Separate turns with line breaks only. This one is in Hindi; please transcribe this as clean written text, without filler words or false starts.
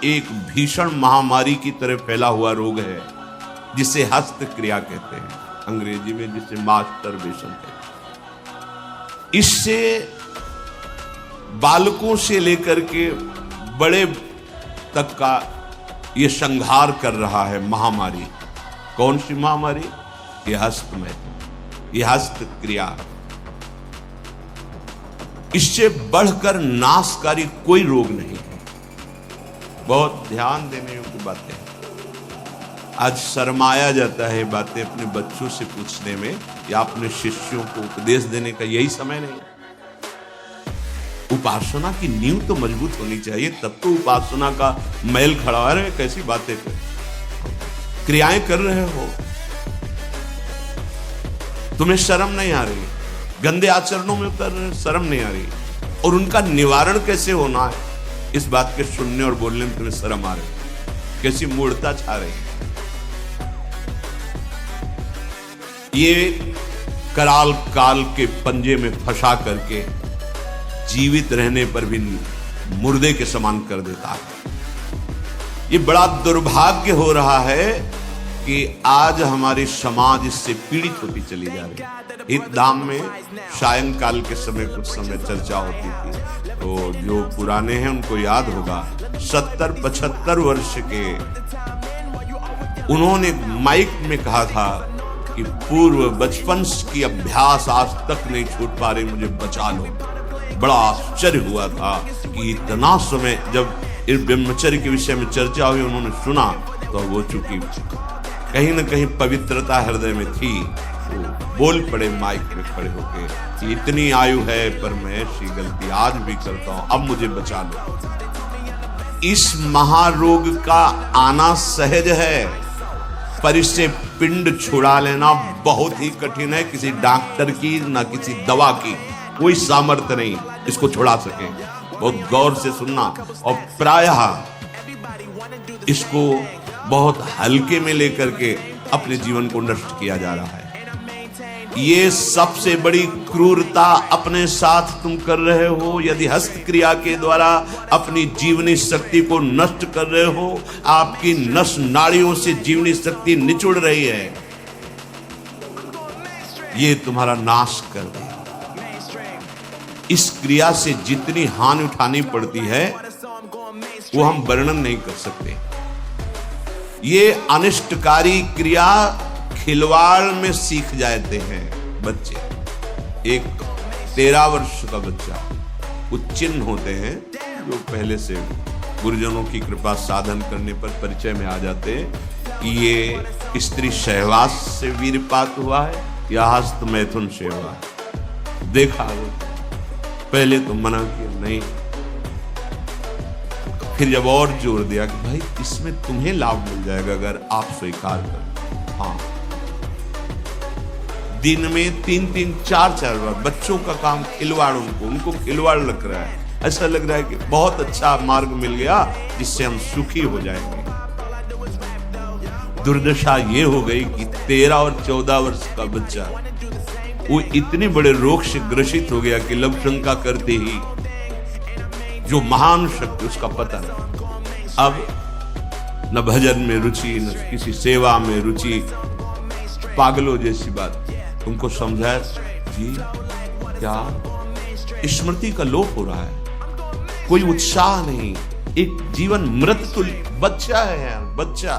एक भीषण महामारी की तरह फैला हुआ रोग है जिसे हस्त क्रिया कहते हैं, अंग्रेजी में जिसे मास्टरबेशन कहते हैं। इससे बालकों से लेकर के बड़े तक का ये संहार कर रहा है महामारी। कौन सी महामारी? ये हस्तमैथुन, ये हस्त क्रिया। इससे बढ़कर नाशकारी कोई रोग नहीं है। बहुत ध्यान देने योग्य बातें। आज शर्माया जाता है बातें अपने बच्चों से पूछने में या अपने शिष्यों को उपदेश देने का यही समय नहीं। उपासना की नींव तो मजबूत होनी चाहिए, तब तो उपासना का मैल खड़ा है। कैसी बातें कर, क्रियाएं कर रहे हो, तुम्हें शर्म नहीं आ रही, गंदे आचरणों में उतर रहे, शर्म नहीं आ रही, और उनका निवारण कैसे होना है इस बात के सुनने और बोलने में तुम्हें शर्म आ रही, कैसी मूढ़ता छा रही। ये कराल काल के पंजे में फंसा करके जीवित रहने पर भी मुर्दे के समान कर देता है। ये बड़ा दुर्भाग्य हो रहा है कि आज हमारी समाज इससे पीड़ित होती चली जा रही है। हित धाम में सायंकाल के समय कुछ समय चर्चा होती थी, तो जो पुराने हैं उनको याद होगा, 70-75 वर्ष के उन्होंने माइक में कहा था कि पूर्व बचपन की अभ्यास आज तक नहीं छूट पा रही, मुझे बचा लो। बड़ा आश्चर्य हुआ था कि इतना समय जब इस ब्रह्मचर्य के विषय में चर्चा हुई, उन्होंने सुना तो वो चूंकि कहीं न कहीं पवित्रता हृदय में थी, तो बोल पड़े माइक में खड़े होके कि इतनी आयु है पर मैं ऐसी गलती आज भी करता हूं, अब मुझे बचा लो। इस महारोग का आना सहज है, पर इससे पिंड छुड़ा लेना बहुत ही कठिन है। किसी डॉक्टर की ना किसी दवा की कोई सामर्थ्य नहीं इसको छुड़ा सके। बहुत गौर से सुनना, और प्रायः इसको बहुत हल्के में लेकर के अपने जीवन को नष्ट किया जा रहा है। ये सबसे बड़ी क्रूरता अपने साथ तुम कर रहे हो यदि हस्त क्रिया के द्वारा अपनी जीवनी शक्ति को नष्ट कर रहे हो। आपकी नस नाड़ियों से जीवनी शक्ति निचुड़ रही है, ये तुम्हारा नाश कर रही है। इस क्रिया से जितनी हानि उठानी पड़ती है वो हम वर्णन नहीं कर सकते। ये अनिष्टकारी क्रिया खिलवाड़ में सीख जाते हैं बच्चे। एक 13 वर्ष का बच्चा, कुछ चिन्ह होते हैं जो पहले से गुरुजनों की कृपा साधन करने पर परिचय में आ जाते हैं। ये स्त्री सहवास से वीरपात हुआ है या हस्त मैथुन से हुआ है, देखा पहले तो मना किया नहीं, फिर जब और जोर दिया कि भाई इसमें तुम्हें लाभ मिल जाएगा अगर आप स्वीकार करें। हाँ, दिन में 3-3, 4-4 बार बच्चों का काम खिलवाड़, उनको खिलवाड़ लग रहा है। ऐसा लग रहा है कि बहुत अच्छा मार्ग मिल गया जिससे हम सुखी हो जाएंगे। दुर्दशा ये हो गई कि 13 और 14 वर्ष का बच्चा वो इतने बड़े रोग से ग्रसित हो गया कि लव शंका करते ही जो महान शक्ति उसका पता नहीं। अब न भजन में रुचि, न किसी सेवा में रुचि, पागलों जैसी बात। तुमको समझाया जी क्या स्मृति का लोप हो रहा है, कोई उत्साह नहीं, एक जीवन मृत तुल्य बच्चा है यार, बच्चा।